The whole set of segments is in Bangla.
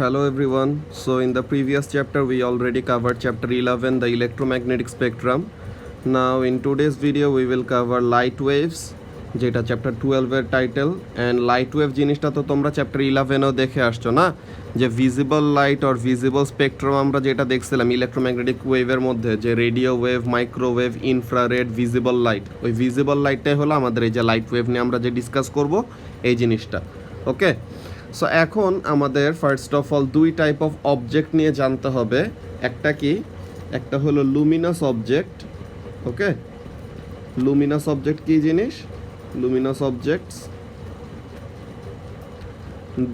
Hello everyone. So in the previous chapter we already covered chapter 11, the electromagnetic spectrum. Now in today's video we will cover light waves, যেটা চ্যাপ্টার 12 এর টাইটেল। অ্যান্ড লাইট ওয়েভ জিনিসটা তো তোমরা চ্যাপ্টার 11এও দেখে আসছো না, যে visible light or visible spectrum আমরা যেটা দেখছিলাম ইলেকট্রোম্যাগনেটিক ওয়েভের মধ্যে, যে radio wave, microwave, infrared, visible light. ওই ভিজিবল লাইটটাই হলো আমাদের এই যে লাইট ওয়েভ নিয়ে আমরা যে ডিসকাস করব এই জিনিসটা। ওকে, সো এখন আমাদের ফার্স্ট অফ অল দুই টাইপ অফ অবজেক্ট নিয়ে জানতে হবে। একটা কি, একটা হলো লুমিনাস অবজেক্ট। ওকে, লুমিনাস অবজেক্ট কি জিনিস? Luminous objects,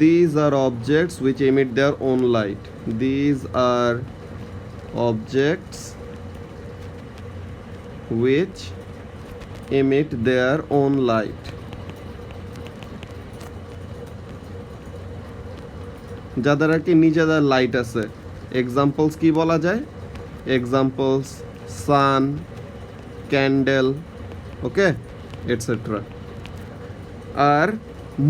these are objects which emit their own light. These are objects which emit their own light. যাদের আর কি নিজেদের লাইট আছে। এক্সাম্পলস কি বলা যায়? এক্সাম্পলস সান, ক্যান্ডেল, ওকে, এটসেট্রা। আর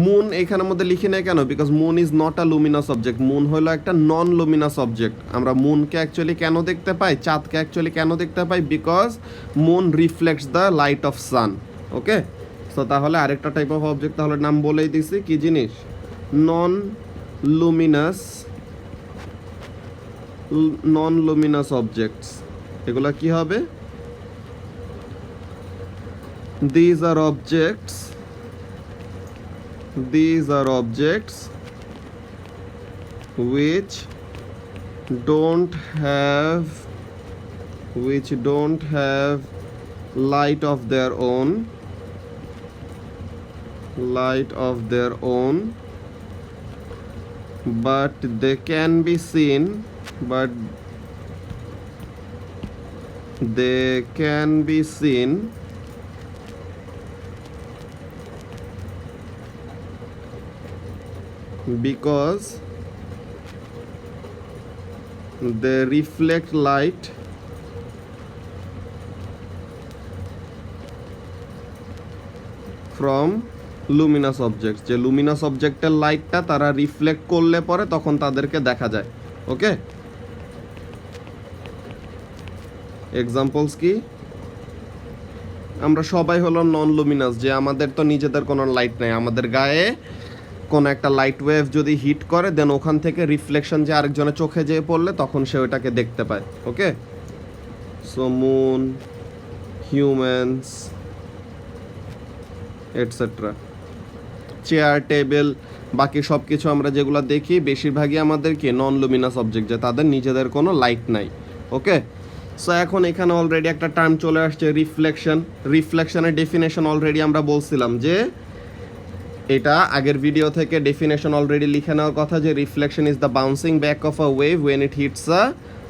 মুন এখানের মধ্যে লিখি না কেন? Because moon is not a Luminous object. Moon হলো একটা নন লুমিনাস অবজেক্ট। আমরা মুনকে অ্যাকচুয়ালি কেন দেখতে পাই, চাঁদকে অ্যাকচুয়ালি কেন দেখতে পাই? Because moon reflects the light of sun. Okay, so তাহলে আরেকটা টাইপ অফ অবজেক্ট তাহলে নাম বলেই দিছি, কি জিনিস? নন লুমিনাস অবজেক্টস। এগুলা কি হবে? these are objects which don't have light of their own, but they can be seen because they reflect light from Luminous objects. যে লুমিনাস অবজেক্টের লাইটটা তারা রিফ্লেক্ট করলে পরে তখন তাদেরকে দেখা যায়। ওকে, এক্সাম্পলস কি? আমরা সবাই হলো নন লুমিনাস, যে আমাদের তো নিজেদের কোনো লাইট নেই। আমাদের গায়ে কোনো একটা লাইট ওয়েভ যদি হিট করে, দেন ওখান থেকে রিফ্লেকশন যে আরেকজনের চোখে যেয়ে পড়লে তখন সে ওটাকে দেখতে পায়। Okay, so moon, humans, etcetera, chair, table, বাকি সব কিছু আমরা যেগুলো দেখি বেশিরভাগই আমাদের কি নন লুমিনাস অবজেক্ট, যে তাদের নিজেদের কোনো লাইট নাই। ওকে, সো এখন এখানে অলরেডি একটা টার্ম চলে আসছে, রিফ্লেকশন। রিফ্লেকশনের ডেফিনেশন অলরেডি আমরা বলছিলাম, যে এটা আগের ভিডিও থেকে ডেফিনেশন অলরেডি লিখে নেওয়ার কথা, যে reflection is the bouncing back of a wave when it hits a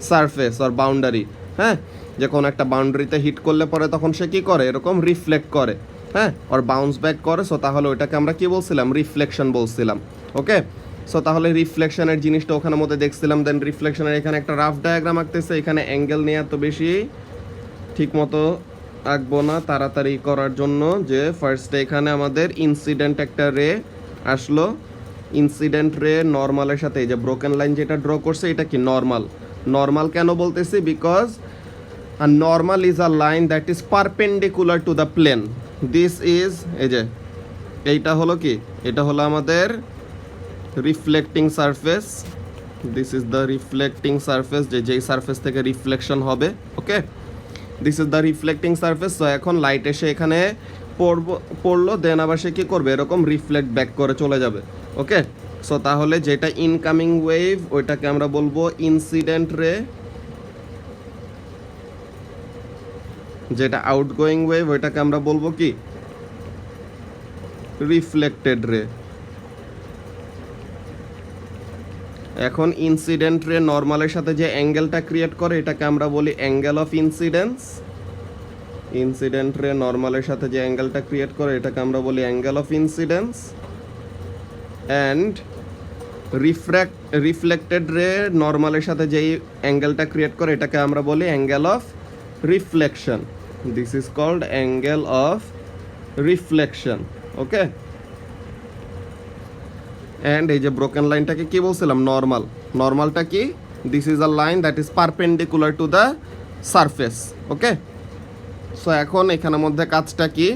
surface or boundary. হ্যাঁ, যে কোনো একটা বাউন্ডারিতে হিট করলে পরে তখন সে কী করে? এরকম রিফ্লেক্ট করে, হ্যাঁ, ওর বাউন্স ব্যাক করে। সো তাহলে ওইটাকে আমরা কি বলছিলাম? রিফ্লেকশন বলছিলাম। ওকে, সো তাহলে রিফ্লেকশনের জিনিসটা ওখানের মধ্যে দেখছিলাম। দেন রিফ্লেকশনের এখানে একটা রাফ ডায়াগ্রাম আঁকতেছে। এখানে অ্যাঙ্গেল নিয়ে এত বেশি ঠিক মতো আঁকবো না তাড়াতাড়ি করার জন্য, যে ফার্স্টে এখানে আমাদের ইনসিডেন্ট একটা রে আসলো। ইনসিডেন্ট রে নর্মালের সাথে, এই যে ব্রোকেন লাইন যেটা ড্র করছে এটা কি নর্মাল। নর্মাল কেন বলতেছি? Because a normal is a line that is perpendicular to the plane. This is, এই যে এইটা হলো কি, এটা হলো আমাদের reflecting surface. This is the reflecting surface, যেই সারফেস থেকে রিফ্লেকশন হবে। Okay, this is the reflecting surface. So এখন লাইট এসে এখানে পড়লো, দেন আবার সে কী করবে? এরকম রিফ্লেক্ট ব্যাক করে চলে যাবে। ওকে, সো তাহলে যেটা ইনকামিং ওয়েভ ওইটাকে আমরা বলবো ইনসিডেন্ট রে, যেটা আউটগোয়িং ওয়েভ ওইটাকে আমরা বলবো কি? রিফ্লেক্টেড রে। এখন ইনসিডেন্ট রে নর্মালের সাথে যে অ্যাঙ্গেলটা ক্রিয়েট করে এটাকে আমরা বলি অ্যাঙ্গেল অফ ইনসিডেন্স। ইনসিডেন্ট রে নর্মালের সাথে যে অ্যাঙ্গেলটা ক্রিয়েট করে এটাকে আমরা বলি angle of incidence. And reflected রে নর্মালের সাথে যেই অ্যাঙ্গেলটা ক্রিয়েট করে এটাকে আমরা বলি angle of reflection. This is called angle of reflection. Okay, and এই যে ব্রোকেন লাইনটাকে কি বলছিলাম, নর্মাল। নর্মালটা কি, this is a line that is perpendicular to the surface. Okay, so এখন এখানের মধ্যে কাজটা কি,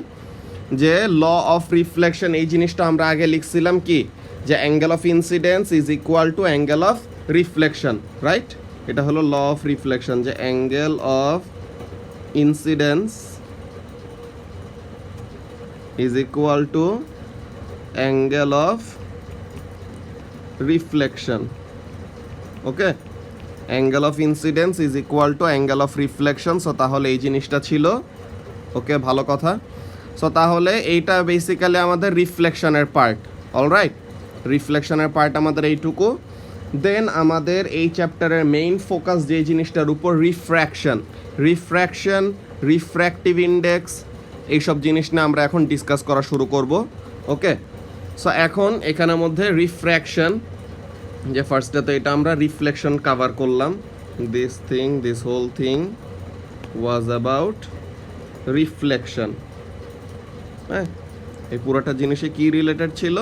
যে ল অফ রিফ্লেকশন এই জিনিসটা আমরা আগে লিখছিলাম কি, যে angle of incidence is equal to angle of reflection, right? এটা হলো ল অফ রিফ্লেকশন, যে angle of incidence is equal to angle of reflection. Okay, angle of incidence is equal to angle of reflection. So তাহলে এই জিনিসটা ছিল। ওকে, ভালো কথা। সো তাহলে এইটা বেসিক্যালি আমাদের রিফ্লেকশনের পার্ট। অলরাইট, রিফ্লেকশনের পার্ট আমাদের এইটুকু। দেন আমাদের এই চ্যাপ্টারের মেইন ফোকাস যে জিনিসটার উপর, রিফ্র্যাকশন। রিফ্র্যাকশন, রিফ্র্যাক্টিভ ইন্ডেক্স, এইসব জিনিস নিয়ে আমরা এখন ডিসকাস করা শুরু করব। ওকে, সো এখন এখানের মধ্যে রিফ্র্যাকশন, যে ফার্স্টে তো এটা আমরা রিফ্লেকশন কভার করলাম। This whole thing was about reflection. হ্যাঁ, এই পুরোটা জিনিসে কি রিলেটেড ছিল?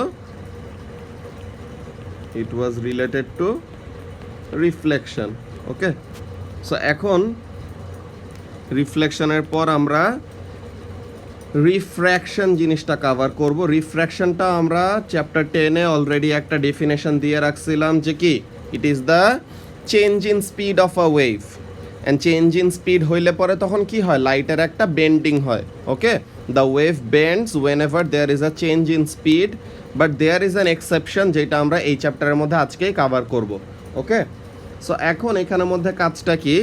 It was related to reflection. Okay, so এখন রিফ্লেকশনের পর আমরা রিফ্র্যাকশন জিনিসটা কভার করব। রিফ্র্যাকশনটা আমরা চ্যাপ্টার 10-এ অলরেডি একটা ডেফিনেশন দিয়ে রাখছিলাম, যে কি, it is the change in speed of a wave. And change in speed হইলে পরে তখন কি হয়, লাইটের একটা বেন্ডিং হয়। Okay, the wave bends whenever there is a change in speed, but there is an exception, যেটা আমরা এই চ্যাপ্টারের মধ্যে আজকেই কভার করব। ওকে, সো এখন এখানের মধ্যে কাজটা কি,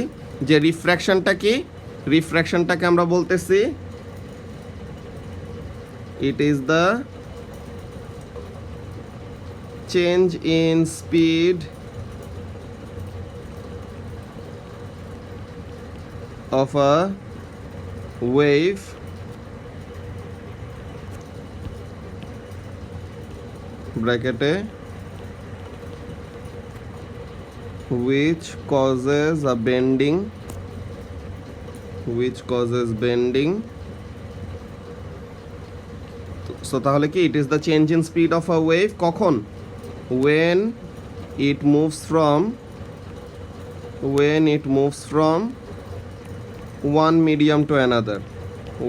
যে রিফ্র্যাকশনটা কি, রিফ্র্যাকশনটাকে আমরা বলতেছি it is the change in speed of a wave bracket which causes bending. So তাহলে কি, it is the change in speed of a wave কখন, when it moves from one medium to another,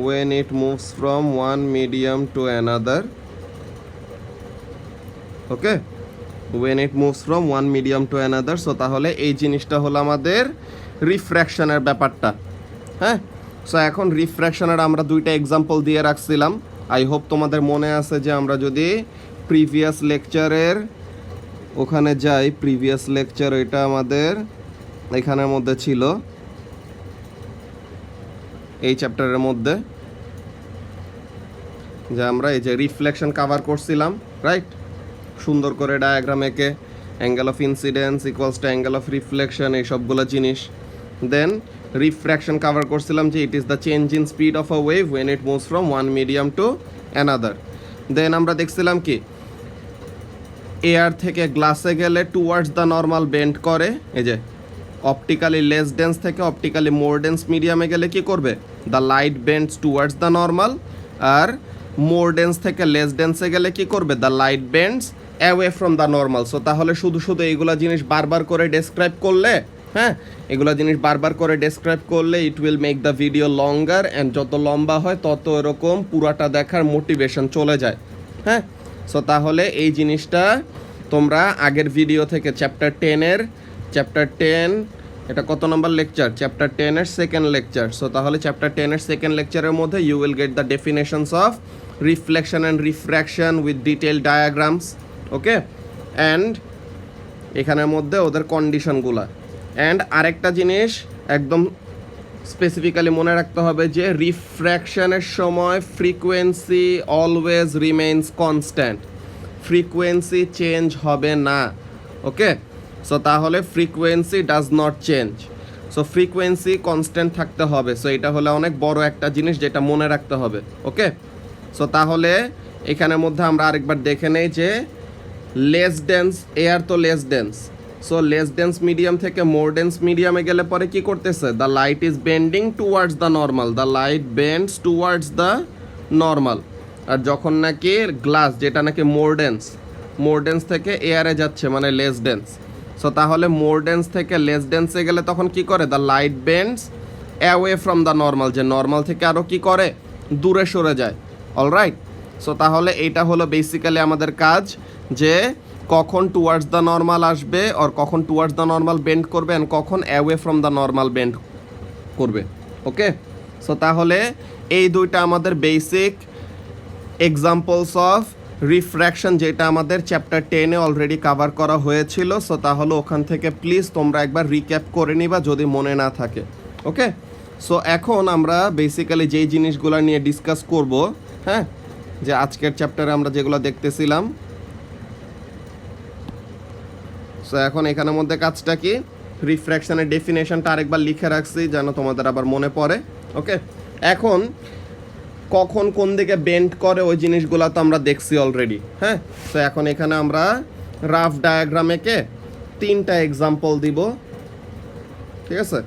when it moves from one medium to another. Okay, when it moves from one medium to another. So তাহলে এই জিনিসটা হলো আমাদের রিফ্র্যাকশনের ব্যাপারটা। হ্যাঁ, সো এখন রিফ্র্যাকশনের আমরা দুইটা এক্সাম্পল দিয়ে রাখছিলাম। আই হোপ তোমাদের মনে আছে যে আমরা যদি প্রিভিয়াস লেকচারের ওখানে যাই, প্রিভিয়াস লেকচার এটা আমাদের এখানের মধ্যে ছিল, এই চ্যাপ্টারের মধ্যে, যে আমরা এই যে রিফ্লেকশন কভার করছিলাম, রাইট? সুন্দর করে ডায়াগ্রাম এঁকে angle of incidence equals to angle of reflection, এই সবগুলো জিনিস। দেন রিফ্র্যাকশন কভার করছিলাম যে it is the change in speed of a wave when it moves from one medium to another. Then আমরা দেখছিলাম কি, এয়ার থেকে গ্লাসে গেলে টুয়ার্ডস দ্য নর্মাল বেন্ড করে। এই যে অপটিক্যালি লেস ডেন্স থেকে অপটিক্যালি মোর ডেন্স মিডিয়ামে গেলে কি করবে, the light bends towards the normal. আর মোর ডেন্স থেকে লেস ডেন্সে গেলে কি করবে, the light bends away from the normal. So তাহলে শুধু এইগুলা জিনিস বারবার করে ডেসক্রাইব করলে, হ্যাঁ, এগুলো জিনিস বারবার করে ডেসক্রাইব করলে it will make the video longer, and যত লম্বা হয় তত এরকম পুরাটা দেখার মোটিভেশন চলে যায়। হ্যাঁ, সো তাহলে এই জিনিসটা তোমরা আগের ভিডিও থেকে চ্যাপ্টার 10 এটা কত নম্বর লেকচার, চ্যাপ্টার 10-এর সেকেন্ড লেকচার। সো তাহলে চ্যাপ্টার 10-এর সেকেন্ড লেকচারের মধ্যে you will get the definitions of reflection and refraction with detail diagrams. Okay, and এখানের মধ্যে ওদের কন্ডিশনগুলা। অ্যান্ড আরেকটা জিনিস একদম স্পেসিফিক্যালি মনে রাখতে হবে, যে রিফ্র্যাকশনের সময় frequency always remains constant, frequency change হবে না। ওকে, সো তাহলে frequency does not change, so frequency constant থাকতে হবে। সো এটা হলো অনেক বড় একটা জিনিস যেটা মনে রাখতে হবে। ওকে, সো তাহলে এখানের মধ্যে আমরা আরেকবার দেখে নেই যে লেস ডেন্স, এয়ার তো less dense, so less dense medium থেকে মোর ডেন্স মিডিয়ামে গেলে পরে কি করতেছে, the light is bending towards the normal, the light bends towards the normal. আর যখন নাকি গ্লাস, যেটা নাকি মোর ডেন্স, মোর ডেন্স থেকে এয়ারে যাচ্ছে মানে লেস ডেন্স। সো তাহলে মোর ডেন্স থেকে লেস ডেন্সে গেলে তখন কি করে, the light bends away from the normal, যে নর্মাল থেকে আরও কি করে, দূরে সরে যায়। অলরাইট, সো তাহলে এইটা হলো বেসিক্যালি আমাদের কাজ, যে কখন টুয়ার্ডস দ্য নর্মাল আসবে আর কখন টুয়ার্ডস দ্য নর্মাল বেন্ড করবে অ্যান্ড কখন away from the normal bend করবে। ওকে, সো তাহলে এই দুইটা আমাদের বেসিক এক্সাম্পলস অফ রিফ্র্যাকশন, যেটা আমাদের চ্যাপ্টার 10-এ অলরেডি কাভার করা হয়েছিল। সো তাহলে ওখান থেকে প্লিজ তোমরা একবার রিক্যাপ করে নিবা যদি মনে না থাকে। ওকে, সো এখন আমরা বেসিক্যালি যেই জিনিসগুলো নিয়ে ডিসকাস করব, হ্যাঁ, যে আজকের চ্যাপ্টারে আমরা যেগুলো দেখতেছিলাম। সো এখন এখানের মধ্যে কাজটা কি, রিফ্র্যাকশনের ডেফিনেশনটা আরেকবার লিখে রাখছি যেন তোমাদের আবার মনে পড়ে। ওকে, এখন কখন কোন দিকে বেন্ড করে ওই জিনিসগুলো তো আমরা দেখছি অলরেডি। হ্যাঁ, তো এখন এখানে আমরা রাফ ডায়াগ্রামেকে 3টা এক্সাম্পল দিব। ঠিক আছে,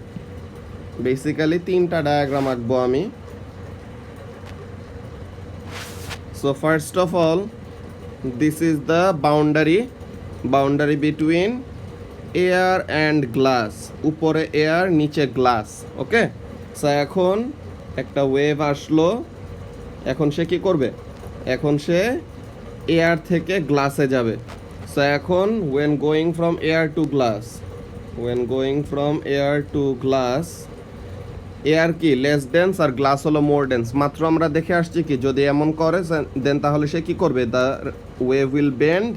বেসিক্যালি 3টা ডায়াগ্রাম আঁকবো আমি। So first of all, this is the boundary between air and glass. উপরে এয়ার, নিচে গ্লাস। ওকে, সো এখন একটা ওয়েভ আসলো, এখন সে কি করবে, এখন সে এয়ার থেকে গ্লাসে যাবে। সো এখন when going from air to glass, air কি লেস ডেন্স আর গ্লাস হলো মোর ডেন্স। মাত্র আমরা দেখে আসছি কি, যদি এমন করে দেন তাহলে সে কি করবে, the wave will bend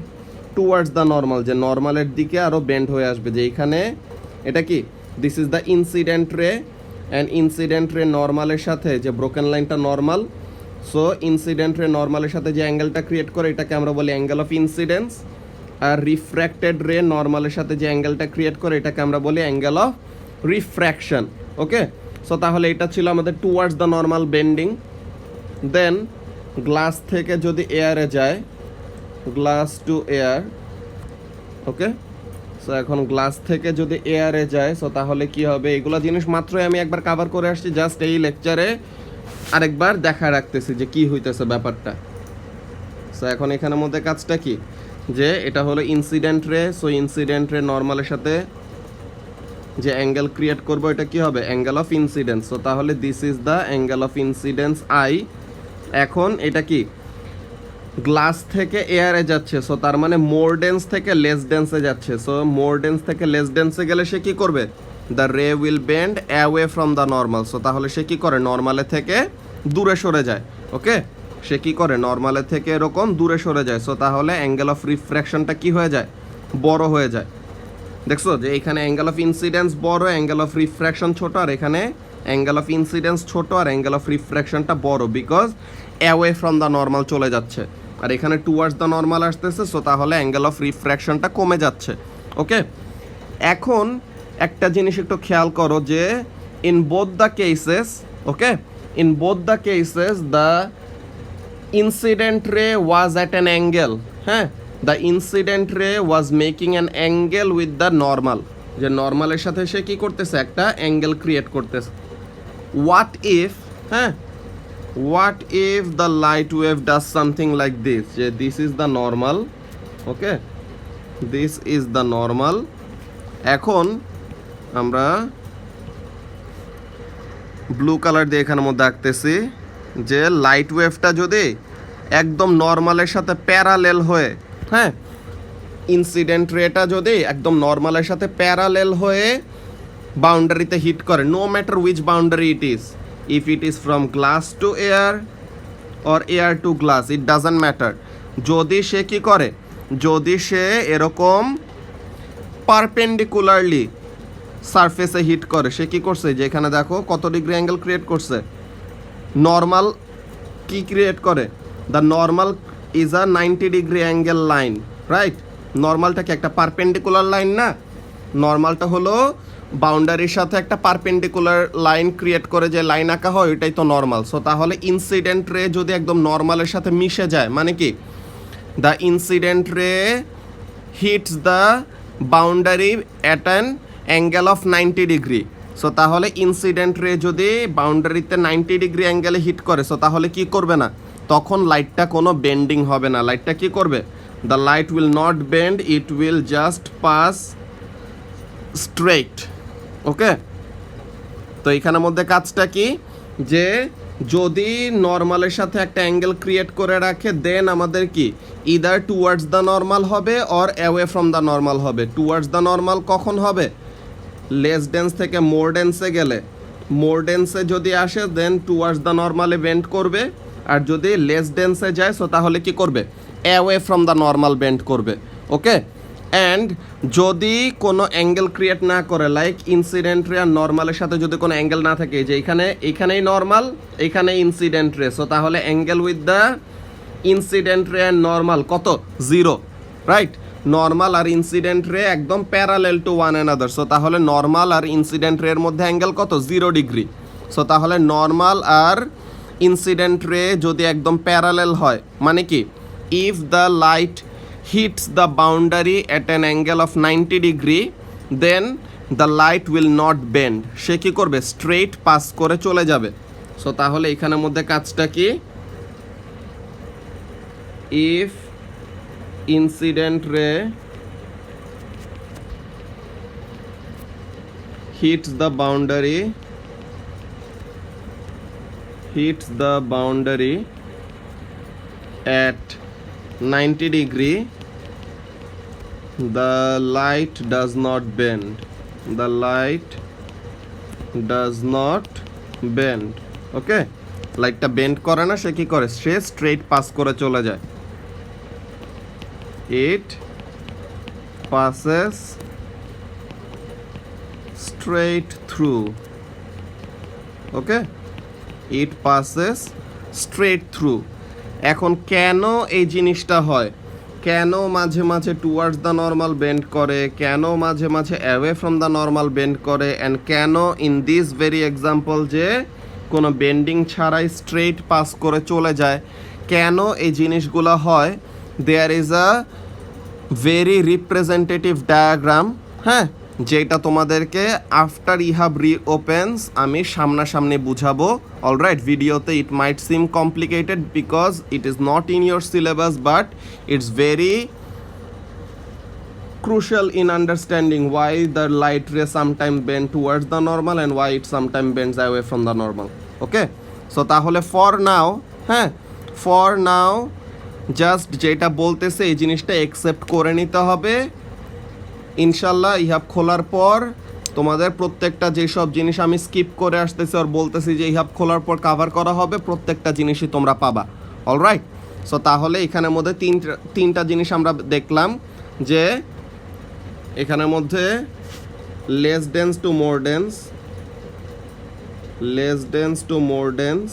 towards the normal, যে নর্মালের দিকে আরও বেন্ড হয়ে আসবে। যে এইখানে এটা কি, this is the incident ray, and incident রে নর্মালের সাথে যে ব্রোকেন লাইনটা নর্মাল, সো ইনসিডেন্ট রে নর্মালের সাথে যে অ্যাঙ্গেলটা ক্রিয়েট করে এটাকে আমরা বলি অ্যাঙ্গেল অফ ইনসিডেন্স, আর রিফ্র্যাক্টেড রে নর্মালের সাথে যে অ্যাঙ্গেলটা ক্রিয়েট করে এটাকে আমরা বলি angle of refraction. Okay, so তাহলে এটা ছিল আমাদের towards the normal bending. Then glass থেকে যদি এয়ারে যায়, glass to air. Okay, so এখন গ্লাস থেকে যদি এয়ারে যায়, সো তাহলে কি হবে, এগুলো জিনিস মাত্রই আমি একবার কভার করে আসছি, জাস্ট এই লেকচারে আরেকবার দেখা রাখতেছি যে কি হইতেছে ব্যাপারটা। সো এখন এখানের মধ্যে কাজটা কি, যে এটা হলো ইনসিডেন্ট রে। সো ইনসিডেন্ট রে নর্মালের সাথে যে অ্যাঙ্গেল ক্রিয়েট করবো এটা কি হবে, অ্যাঙ্গেল অফ ইনসিডেন্স। সো তাহলে this is the angle of incidence I. এখন এটা কি গ্লাস থেকে এয়ারে যাচ্ছে, সো তার মানে মোর ডেন্স থেকে লেস ডেন্সে যাচ্ছে। সো মোর ডেন্স থেকে লেস ডেন্সে গেলে সে কি করবে, দ্য রে will bend away from the normal. So তাহলে সে কি করে, নর্মালের থেকে দূরে সরে যায়। ওকে, সে কি করে, নর্মালের থেকে এরকম দূরে সরে যায়। সো তাহলে অ্যাঙ্গেল অফ রিফ্র্যাকশনটা কি হয়ে যায়, বড় হয়ে যায়। দেখছো যে এখানে অ্যাঙ্গেল অফ ইনসিডেন্স বড়, অ্যাঙ্গেল অফ রিফ্র্যাকশন ছোট, আর এখানে অ্যাঙ্গেল অফ ইনসিডেন্স ছোট আর অ্যাঙ্গেল অফ রিফ্র্যাকশনটা বড়, because away from the normal চলে যাচ্ছে আর এখানে টুয়ার্ডস দ্য নর্মাল আসতেছে। সো তাহলে অ্যাঙ্গেল অফ রিফ্র্যাকশনটা কমে যাচ্ছে। ওকে, এখন একটা জিনিস একটু খেয়াল করো যে in both the cases, okay, in both the cases the incident ray was at an angle. হ্যাঁ, the incident ray was making an angle with the normal, যে নর্মালের সাথে সে কি করতেছে, একটা অ্যাঙ্গেল ক্রিয়েট করতেছে। হোয়াট ইফ, হ্যাঁ, what if the light wave does something like this, যে this is the normal. Okay, this is the normal. এখন আমরা ব্লু কালার দিয়ে এখানের মধ্যে আঁকতেছি যে লাইট ওয়েভটা যদি একদম নর্মালের সাথে প্যারালেল হয়ে, হ্যাঁ, ইনসিডেন্ট রেটা যদি একদম নর্মালের সাথে প্যারালেল হয়ে বাউন্ডারিতে হিট করে, no matter which boundary it is, if it is from glass to air or air to glass, it doesn't matter. যদি সে কি করে, যদি সে এরকম পারপেন্ডিকুলারলি সারফেসে হিট করে, সে কি করছে, যে এখানে দেখো কত ডিগ্রি অ্যাঙ্গেল ক্রিয়েট করছে, নর্মাল কি ক্রিয়েট করে, the normal is a 90 degree angle line, right. নর্মালটা কি একটা পারপেন্ডিকুলার লাইন না, নর্মালটা হলো বাউন্ডারির সাথে একটা পারপেন্ডিকুলার লাইন ক্রিয়েট করে যে লাইন আঁকা হয় ওইটাই তো নর্মাল। সো তাহলে ইনসিডেন্ট রে যদি একদম নর্মালের সাথে মিশে যায়, মানে কি, the incident ray hits the boundary at an angle of 90 degree. So তাহলে ইনসিডেন্ট রে যদি বাউন্ডারিতে 90 ডিগ্রি অ্যাঙ্গেলে হিট করে, সো তাহলে কি করবে না, তখন লাইটটা কোনো বেন্ডিং হবে না, লাইটটা কি করবে, the light will not bend, it will just pass straight. ওকে, তো এখানের মধ্যে কাজটা কি, যে যদি নর্মালের সাথে একটা অ্যাঙ্গেল ক্রিয়েট করে রাখে দেন আমাদের কি ইদার টুয়ার্ডস দ্য নর্মাল হবে or away from the normal হবে। টুয়ার্ডস দ্য নর্মাল কখন হবে, লেস ডেন্স থেকে মোর ডেন্সে গেলে, মোর ডেন্সে যদি আসে দেন টুয়ার্ডস দ্য নর্মালে বেন্ড করবে, আর যদি লেস ডেন্সে যায় সো তাহলে কি করবে, away from the normal bend করবে। ওকে, অ্যান্ড যদি কোনো অ্যাঙ্গেল ক্রিয়েট না করে, লাইক ইনসিডেন্ট রে আর নর্মালের সাথে যদি কোনো অ্যাঙ্গেল না থাকে, যে এইখানেই নর্মাল এইখানে ইনসিডেন্ট রে, সো তাহলে angle with the incident ray and normal কত, 0, রাইট। নর্মাল আর ইনসিডেন্ট রে একদম parallel two one another, so তাহলে নর্মাল আর ইনসিডেন্ট রের মধ্যে অ্যাঙ্গেল কত, 0 ডিগ্রি। সো তাহলে নর্মাল আর ইনসিডেন্ট রে যদি একদম প্যারালেল হয়, মানে কি, if the light hits the boundary at an angle of 90 degree, then the light will not bend. সে কি করবে, স্ট্রেট পাস করে চলে যাবে। সো তাহলে এখানের মধ্যে কাজটা কি, if incident ray hits the boundary at 90 degree, the light does not bend. The light does not bend. ওকে, লাইটটা বেন্ড করে না, সে কি করে, সে স্ট্রেট পাস করে চলে যায়। It passes straight through. Okay, it passes straight through. এখন কেন এই জিনিসটা হয়, কেন মাঝে মাঝে টুয়ার্ডস দ্য নর্মাল বেন্ড করে, কেন মাঝে মাঝে away from the normal bend করে, অ্যান্ড কেন ইন দিস ভেরি এক্সাম্পল যে কোনো বেন্ডিং ছাড়াই স্ট্রেট পাস করে চলে যায়, কেন এই জিনিসগুলো হয়, there is a very representative diagram, হ্যাঁ, যেটা তোমাদেরকে আফটার ইউ হ্যাভ রিওপেন্স আমি সামনাসামনি বুঝাবো। অলরাইট, ভিডিওতে it might seem complicated because it is not in your syllabus, but it's very crucial in understanding why the light ray sometimes bend towards the normal and why it sometimes bends away from the normal. Okay, so তাহলে for now, হ্যাঁ, for now জাস্ট যেটা বলতেছে এই জিনিসটা অ্যাকসেপ্ট করে নিতে হবে। ইনশাল্লাহ ইহাব খোলার পর তোমাদের প্রত্যেকটা যেসব জিনিস আমি স্কিপ করে আসতেছি আর বলতেছি যে ইহাব খোলার পর কাভার করা হবে, প্রত্যেকটা জিনিসই তোমরা পাবা। অলরাইট, সো তাহলে এখানের মধ্যে তিনটা জিনিস আমরা দেখলাম, যে এখানের মধ্যে less dense to more dense, less dense to more dense,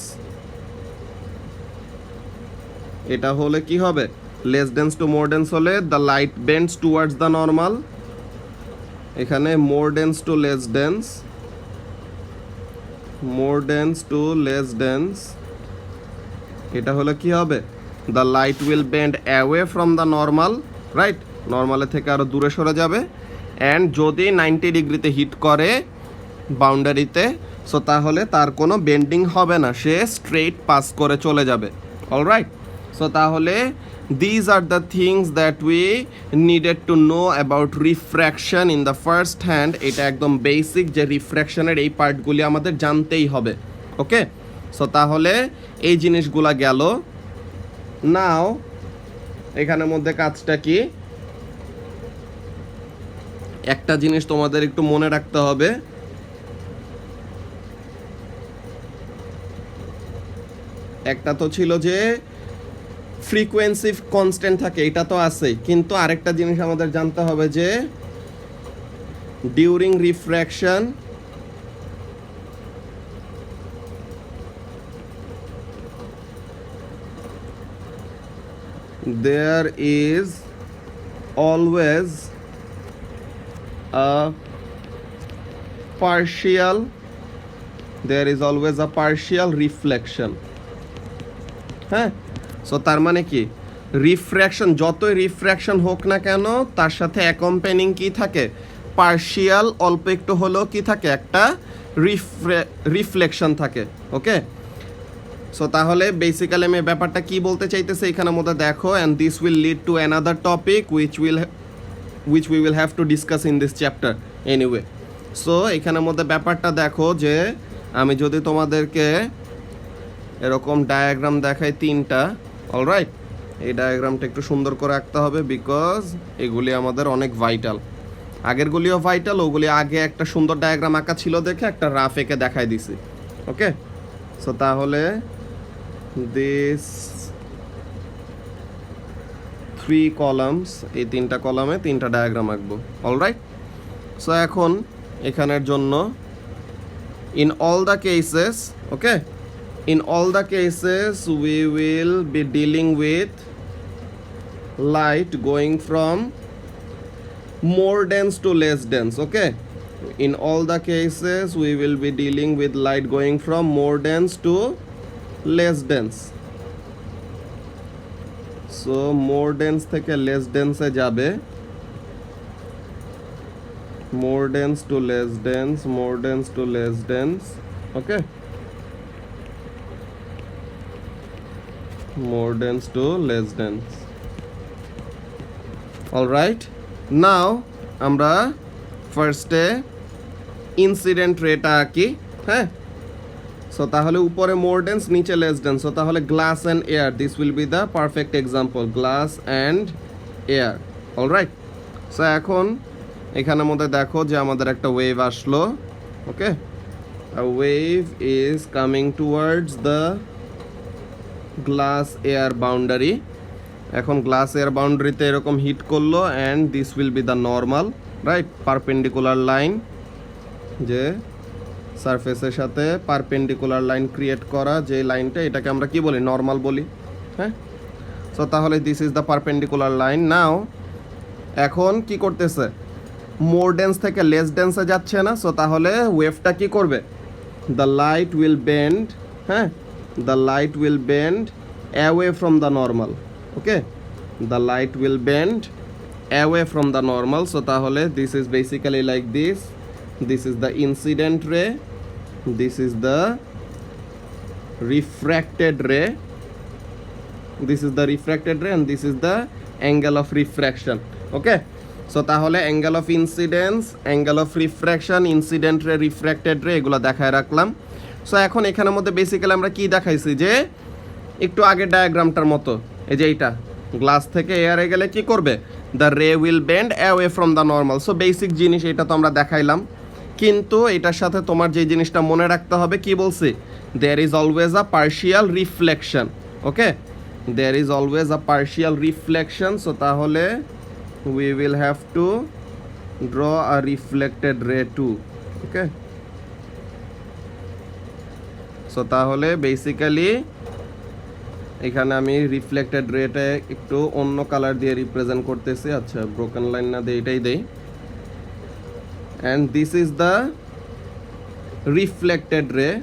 এটা হলে কি হবে, less dense to more dense হলে the light bends towards the normal. এখানে more dense to less dense, more dense to less dense, এটা হলে কি হবে, the light will bend away from the normal, right, নর্মালের থেকে আরও দূরে সরে যাবে। অ্যান্ড যদি 90 ডিগ্রিতে হিট করে বাউন্ডারিতে, সো তাহলে তার কোনো বেন্ডিং হবে না, সে স্ট্রেট পাস করে চলে যাবে। অলরাইট, সো তাহলে these are the things that we needed to know about refraction in the first hand. এটা একদম বেসিক, যে রিফ্র্যাকশনের এই পার্টগুলি আমাদের জানতেই হবে। ওকে, সো তাহলে এই জিনিসগুলা গেল। নাও এখানের মধ্যে কাজটা কি, একটা জিনিস তোমাদের একটু মনে রাখতে হবে, একটা তো ছিল যে ফ্রিকোয়েন্সি কনস্ট্যান্ট থাকে, এটা তো আছেই, কিন্তু আরেকটা জিনিস আমাদের জানতে হবে যে during refraction there is always a partial reflection. হ্যাঁ, সো তার মানে কি, রিফ্র্যাকশন, যতই রিফ্র্যাকশন হোক না কেন তার সাথে অ্যাকম্পেনিং কি থাকে, পার্শিয়াল, অল্প একটু হলেও কি থাকে, একটা রিফ্লেকশন থাকে। ওকে, সো তাহলে বেসিক্যালি আমি ব্যাপারটা কি বলতে চাইতেছি এখানের মধ্যে দেখো, and this will lead to another topic which we will have to discuss in this chapter anyway. So এখানের মধ্যে ব্যাপারটা দেখো যে আমি যদি তোমাদেরকে এরকম ডায়াগ্রাম দেখাই তিনটা, অলরাইট, এই ডায়াগ্রামটা একটু সুন্দর করে আঁকতে হবে বিকজ এগুলি আমাদের অনেক ভাইটাল। আগেরগুলিও ভাইটাল, ওগুলি আগে একটা সুন্দর ডায়াগ্রাম আঁকা ছিল দেখে একটা রাফ এঁকে দেখাই দিছি। ওকে, সো তাহলে দিস 3 কলামস, এই তিনটা কলামে তিনটা ডায়াগ্রাম আঁকবো, অলরাইট। সো এখন এখানের জন্য in all the cases, okay, in all the cases we will be dealing with light going from more dense to less dense. Okay, in all the cases we will be dealing with light going from more dense to less dense. So more dense থেকে less dense এ যাবে, more dense to less dense, more dense to less dense. Okay, more dense to less dense. All right, now আমরা ফার্স্টে ইনসিডেন্ট রেটা আঁকি। হ্যাঁ, সো তাহলে উপরে মোর ডেন্স, নিচে লেস ডেন্স। সো তাহলে glass and air, this will be the perfect example, glass and air. Alright, so এখন এখানের মধ্যে দেখো যে আমাদের একটা ওয়েভ আসলো। ওকে, a wave is coming towards the glass air boundary. এখন গ্লাস এয়ার বাউন্ডারিতে এরকম হিট করলো and this will be the normal, right, perpendicular line, যে সারফেসের সাথে পারপেন্ডিকুলার লাইন ক্রিয়েট করা যে লাইনটা, এটাকে আমরা কি বলি, নর্মাল বলি। হ্যাঁ, সো তাহলে this is the perpendicular line. Now এখন কি করতেছে, মোর ডেন্স থেকে লেস ডেন্সে যাচ্ছে না। সো তাহলে ওয়েভটা কি করবে, দ্য লাইট উইল বেন্ড, হ্যাঁ, the light will bend away from the normal. Okay, the light will bend away from the normal. So তাহলে this is basically like this, this is the incident ray, this is the refracted ray, this is the refracted ray and this is the angle of refraction. Okay, so তাহলে angle of incidence, angle of refraction, incident ray, refracted ray এগুলো দেখায় রাখলাম। সো এখন এখানের মধ্যে বেসিক্যালি আমরা কি দেখাইছি, যে একটু আগে ডায়াগ্রামটার মতো, এই যে এইটা গ্লাস থেকে এয়ারে গেলে কি করবে, দ্য রে will bend away from the normal. So basic জিনিস এটা তো আমরা দেখাইলাম, কিন্তু এটার সাথে তোমার যে জিনিসটা মনে রাখতে হবে, কি বলছি, there is always a partial reflection. Okay, there is always a partial reflection. So তাহলে we will have to draw a reflected ray too. Okay, so তাহলে বেসিক্যালি এখানে আমি রিফ্লেক্টেড রেটা একটু অন্য কালার দিয়ে রিপ্রেজেন্ট করতেছি। আচ্ছা, ব্রোকেন লাইন না দিয়ে এটাই দেই। And this is the reflected ray,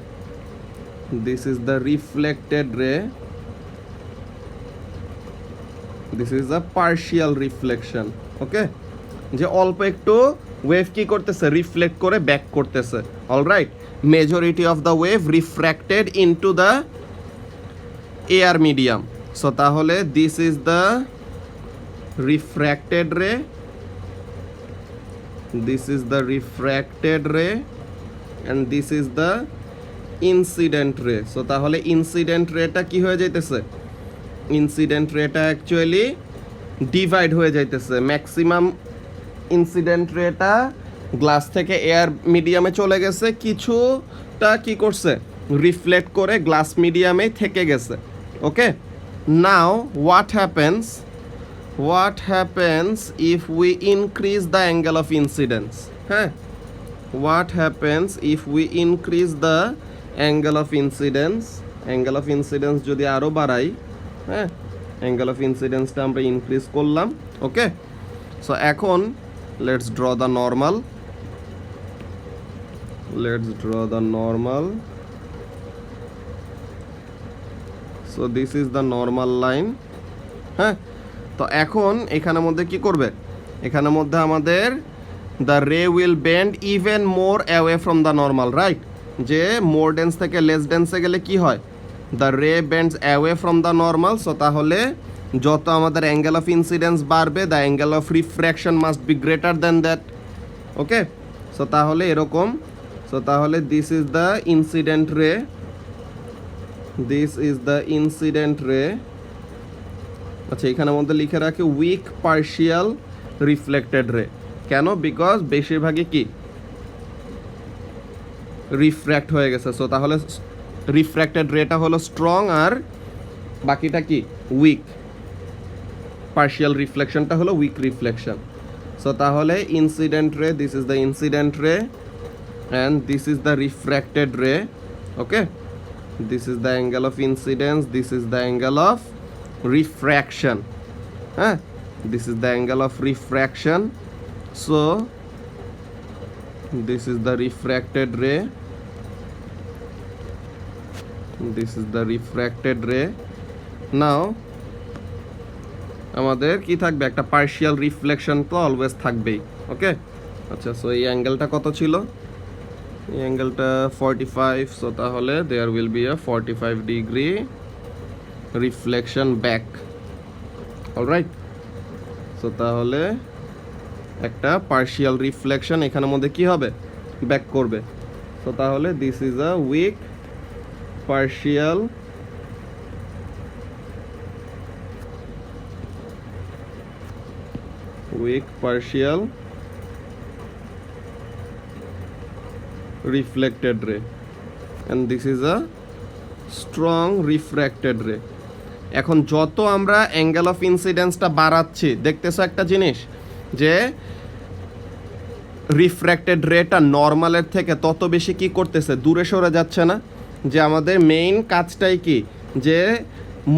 this is the reflected ray, this is a partial reflection. Okay, যে অল্প একটু ওয়েভ কি করতেছে, রিফ্লেক্ট করে ব্যাক করতেছে। Alright, majority of the wave refracted into the air medium. So তাহলে দিস ইজ দ্য রিফ্র্যাক্টেড রে, this is the refracted ray and this is the incident ray. So তাহলে ইনসিডেন্ট রেটা কি হয়ে যাইতেছে, ইনসিডেন্ট রেটা অ্যাকচুয়ালি ডিভাইড হয়ে যাইতেছে। ম্যাক্সিমাম ইনসিডেন্ট রেটা গ্লাস থেকে এয়ার মিডিয়ামে চলে গেছে, কিছুটা কি করছে, রিফ্লেক্ট করে গ্লাস মিডিয়ামে থেকে গেছে। Okay, now what happens, what happens if we increase the angle of incidence? হ্যাঁ, what happens if we increase the angle of incidence? angle of incidence যদি আরো বাড়াই, হ্যাঁ, angle of incidence টা আমরা ইনক্রিজ করলাম। ওকে, সো এখন let's draw the normal, let's draw the normal. So this is the normal line. হ্যাঁ, তো এখন এখানের মধ্যে কি করবে, এখানের মধ্যে আমাদের দ্য রে will bend even more away from the normal, right, যে মোর ডেন্স থেকে লেস ডেন্সে গেলে কি হয়, the ray bends away from the normal, so তাহলে যত আমাদের অ্যাঙ্গেল অফ ইনসিডেন্স বাড়বে the angle of refraction must be greater than that. Okay, so তাহলে এরকম, সো তাহলে this is the incident ray, this is the incident ray. আচ্ছা, এখানের মধ্যে লিখে রাখি উইক পার্শিয়াল রিফ্লেক্টেড রে। কেন? বিকজ বেশিরভাগই কি রিফ্র্যাক্ট হয়ে গেছে, সো তাহলে রিফ্র্যাক্টেড রেটা হলো স্ট্রং আর বাকিটা কি উইক। পার্শিয়াল রিফ্লেকশনটা হলো উইক রিফ্লেকশন। সো তাহলে incident ray, this is the incident ray and this is the refracted ray. Okay, this is the angle of incidence, this is the angle of refraction. হ্যাঁ, this is the angle of refraction. So this is the refracted ray, this is the refracted ray. now আমাদের কি থাকবে? একটা পার্শিয়াল রিফ্লেকশন তো অলওয়েজ থাকবেই। ওকে, আচ্ছা, সো এই অ্যাঙ্গেলটা কত ছিল? এই অ্যাঙ্গেলটা 45, সো তাহলে there will be a 45 degree reflection back. Alright, so তাহলে একটা পার্শিয়াল রিফ্লেকশন এখানের মধ্যে কি হবে? ব্যাক করবে। তো তাহলে this is a weak partial reflected ray and this is a strong refracted ray. এখন যত আমরা অ্যাঙ্গেল অফ ইনসিডেন্সটা বাড়াচ্ছি, দেখতেছো একটা জিনিস যে রিফ্র্যাক্টেড রেটা নর্মালের থেকে তত বেশি কি করতেছে? দূরে সরে যাচ্ছে না? যে আমাদের মেইন কাজটাই কি, যে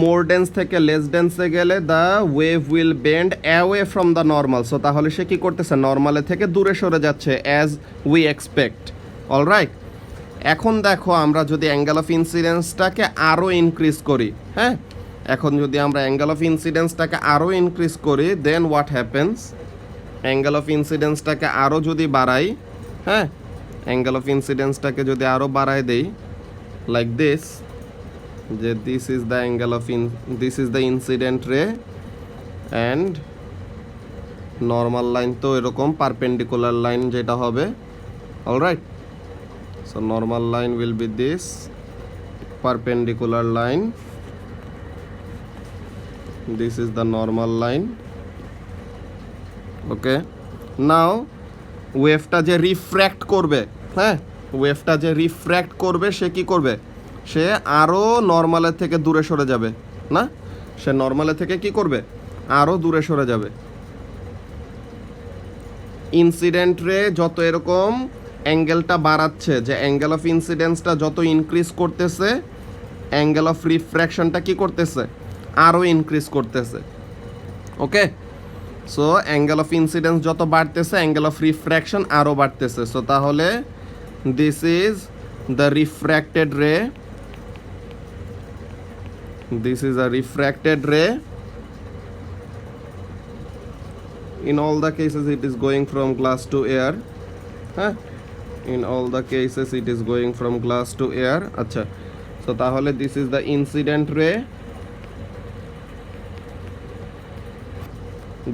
মোর ডেন্স থেকে লেস ডেন্সে গেলে the wave will bend away from the normal. So তাহলে সে কি করতেছে? নর্মালের থেকে দূরে সরে যাচ্ছে অ্যাজ উই এক্সপেক্ট। অলরাইট, এখন দেখো আমরা যদি অ্যাঙ্গেল অফ ইনসিডেন্সটাকে আরও ইনক্রিজ করি, হ্যাঁ, এখন যদি আমরা অ্যাঙ্গেল অফ ইনসিডেন্সটাকে আরও ইনক্রিজ করি, দেন হোয়াট হ্যাপেন্স? অ্যাঙ্গেল অফ ইনসিডেন্সটাকে আরও যদি বাড়াই, হ্যাঁ, অ্যাঙ্গেল অফ ইনসিডেন্সটাকে যদি আরও বাড়াই দেই লাইক দিস, যে this is the angle of this is the incident ray and normal line তো এরকম পারপেন্ডিকুলার লাইন যেটা হবে। Alright, so normal line will be this perpendicular line, this is the normal line. ওকে, নাও ওয়েভটা যে রিফ্র্যাক্ট করবে, হ্যাঁ, ওয়েভটা যে রিফ্র্যাক্ট করবে সে কি করবে? সে আরও নর্মালের থেকে দূরে সরে যাবে না? সে নর্মালের থেকে কি করবে? আরও দূরে সরে যাবে। ইনসিডেন্ট রে যত এরকম অ্যাঙ্গেলটা বাড়াচ্ছে, যে অ্যাঙ্গেল অফ ইনসিডেন্সটা যত ইনক্রিজ করতেছে, অ্যাঙ্গেল অফ রিফ্র্যাকশনটা কি করতেছে? আরও ইনক্রিজ করতেছে। ওকে, সো অ্যাঙ্গেল অফ ইনসিডেন্স যত বাড়তেছে অ্যাঙ্গেল অফ রিফ্র্যাকশন আরও বাড়তেছে। সো তাহলে দিস ইজ দ্য রিফ্র্যাক্টেড রে, দিস ইজ আ রিফ্র্যাক্টেড রে। In all the cases it is going from glass to air, হ্যাঁ, in all the cases it is going from glass to air. আচ্ছা, সো তাহলে this is the incident ray,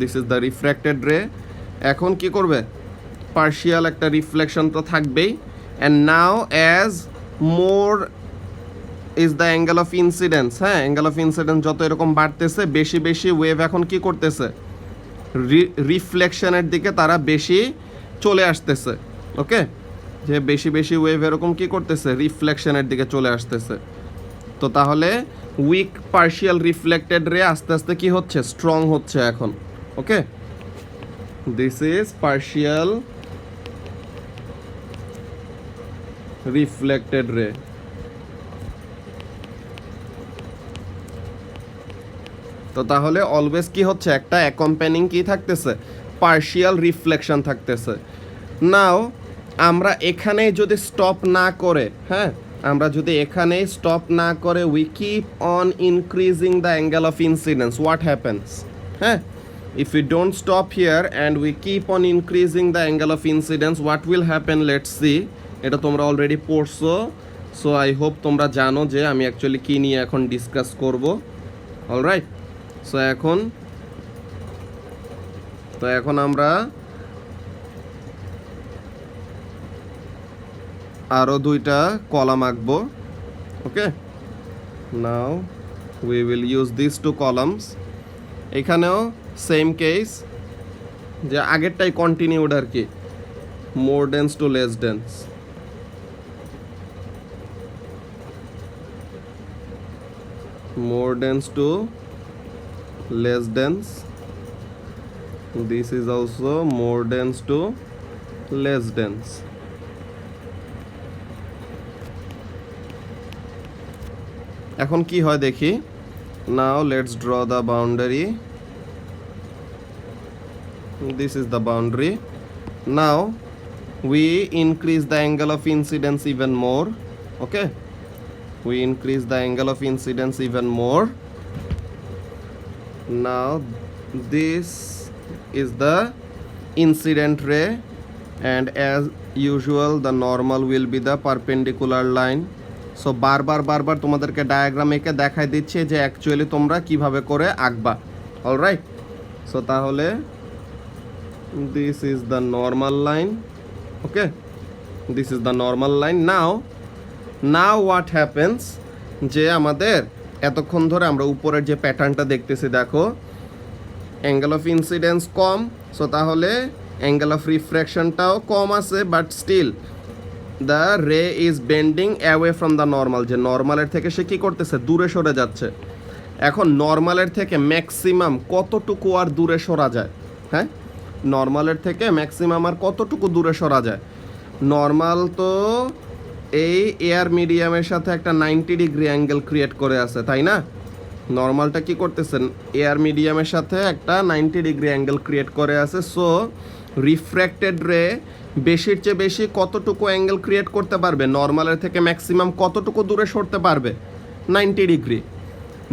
this is the refracted রে। এখন কি করবে? পার্শিয়াল একটা রিফ্লেকশন তো থাকবেই, and now as more is the angle of incidence, হ্যাঁ, অ্যাঙ্গেল অফ ইনসিডেন্স যত এরকম বাড়তেছে, বেশি বেশি ওয়েভ এখন কি করতেছে? রিফ্লেকশনের দিকে তারা বেশি চলে আসতেছে। ওকে, যে বেশি বেশি ওয়েভ এরকম কি করতেছে? রিফ্লেকশনের দিকে চলে আসতেছে। তো তাহলে উইক পার্শিয়াল রিফ্লেক্টেড রে আস্তে আস্তে কি হচ্ছে? স্ট্রং হচ্ছে এখন। ওকে, দিস ইজ পার্শিয়াল রিফ্লেক্টেড রে। তো তাহলে অলওয়েজ কি হচ্ছে? একটা অ্যাকম্প্যানিং কি থাকতেছে? পার্শিয়াল রিফ্লেকশন থাকতেছে। নাও আমরা এখানেই যদি স্টপ না করে, হ্যাঁ, আমরা যদি এখানেই স্টপ না করে we keep on increasing the angle of incidence, what happens? হ্যাঁ, if we don't stop here and we keep on increasing the angle of incidence, what will happen? Let's see, এটা তোমরা অলরেডি পড়ছো। সো আই হোপ তোমরা জানো যে আমি অ্যাকচুয়ালি কী নিয়ে এখন ডিসকাস করব। অলরাইট, সো এখন আমরা আরও দুইটা কলাম আঁকবো। Okay, now we will use this two columns. এখানেও সেম কেস, যে আগেরটাই কন্টিনিউড আর কি, more dense to less dense. More dense to less dense. This is also more dense to less dense. এখন কি হয় দেখি। Now let's draw the boundary. This is the boundary. Now we increase the angle of incidence even more. Okay, we increase the angle of incidence even more. Now this is the incident ray, and as usual the normal will be the perpendicular line. So বারবার তোমাদেরকে ডায়াগ্রাম এঁকে দেখাই দিচ্ছে যে অ্যাকচুয়ালি তোমরা কিভাবে করে আঁকবা। অলরাইট, সো তাহলে this is the normal line. Okay, this is the normal line. Now what happens, যে আমাদের এতক্ষণ ধরে আমরা উপরের যে প্যাটার্নটা দেখতেছি, দেখো angle of incidence com, so তাহলে অ্যাঙ্গেল অফ রিফ্র্যাকশনটাও কম আছে, বাট স্টিল দ্য রে is bending away from the normal, যে নর্মালের থেকে সে কী করতেছে, দূরে সরে যাচ্ছে। এখন নর্মালের থেকে ম্যাক্সিমাম কতটুকু আর দূরে সরা যায়? হ্যাঁ, নর্মালের থেকে ম্যাক্সিমাম আর কতটুকু দূরে সরা যায়? নর্মাল তো এই এয়ার মিডিয়ামের সাথে একটা 90 ডিগ্রি অ্যাঙ্গেল ক্রিয়েট করে আছে, তাই না? নর্মালটা কি করতেছেন, এয়ার মিডিয়ামের সাথে একটা 90 ডিগ্রি অ্যাঙ্গেল ক্রিয়েট করে আছে। সো রিফ্র্যাক্টেড রে বেশির চেয়ে বেশি কতটুকু অ্যাঙ্গেল ক্রিয়েট করতে পারবে? নর্মালের থেকে ম্যাক্সিমাম কতটুকু দূরে সরতে পারবে? 90 ডিগ্রি।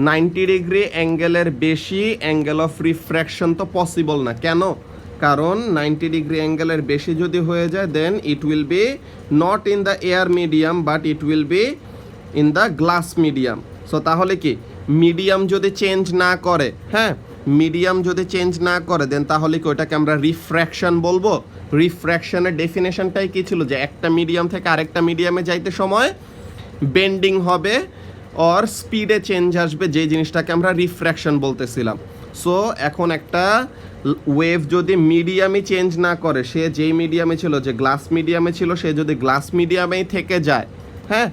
90 ডিগ্রি অ্যাঙ্গেলের বেশি অ্যাঙ্গেল অফ রিফ্র্যাকশন তো পসিবল না। কেন? কারণ 90 ডিগ্রি অ্যাঙ্গেলের বেশি যদি হয়ে যায়, then it will be not in the air medium, but it will be in the glass medium. So তাহলে কি, মিডিয়াম যদি চেঞ্জ না করে, হ্যাঁ, মিডিয়াম যদি চেঞ্জ না করে, দেন তাহলে কি ওটাকে আমরা রিফ্র্যাকশন বলবো? রিফ্র্যাকশনের ডেফিনেশনটাই কী ছিল, যে একটা মিডিয়াম থেকে আরেকটা মিডিয়ামে যাইতে সময় বেন্ডিং হবে অর স্পিডে চেঞ্জ আসবে, যে জিনিসটাকে আমরা রিফ্র্যাকশন বলতেছিলাম। সো এখন একটা ওয়েভ যদি মিডিয়ামই চেঞ্জ না করে, সে যেই মিডিয়ামে ছিল, যে গ্লাস মিডিয়ামে ছিল, সে যদি গ্লাস মিডিয়ামেই থেকে যায়, হ্যাঁ,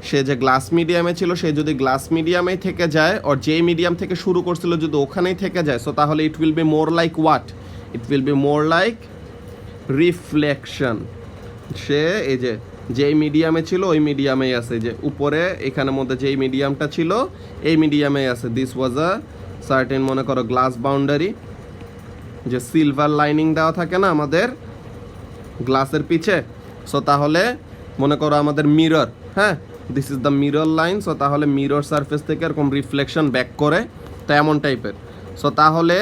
সে যে গ্লাস মিডিয়ামে ছিল সে যদি গ্লাস মিডিয়ামেই থেকে যায়, ওর যেই মিডিয়াম থেকে শুরু করছিল যদি ওখানেই থেকে যায়, সো তাহলে it will be more like what? It will be more like reflection. সে এই যে যেই মিডিয়ামে ছিল ওই মিডিয়ামেই আছে, যে উপরে এখানের মধ্যে যেই মিডিয়ামটা ছিল এই মিডিয়ামেই আছে। দিস ওয়াজ আ সার্টেন, মনে করো গ্লাস বাউন্ডারি, যে সিলভার লাইনিং দেওয়া থাকে না আমাদের গ্লাসের পিছে। সো তাহলে মনে করো আমাদের মিরর, হ্যাঁ, this is the mirror line. So তাহলে মিরর সারফেস থেকে এরকম রিফ্লেকশন ব্যাক করে, তো এমন টাইপের। সো তাহলে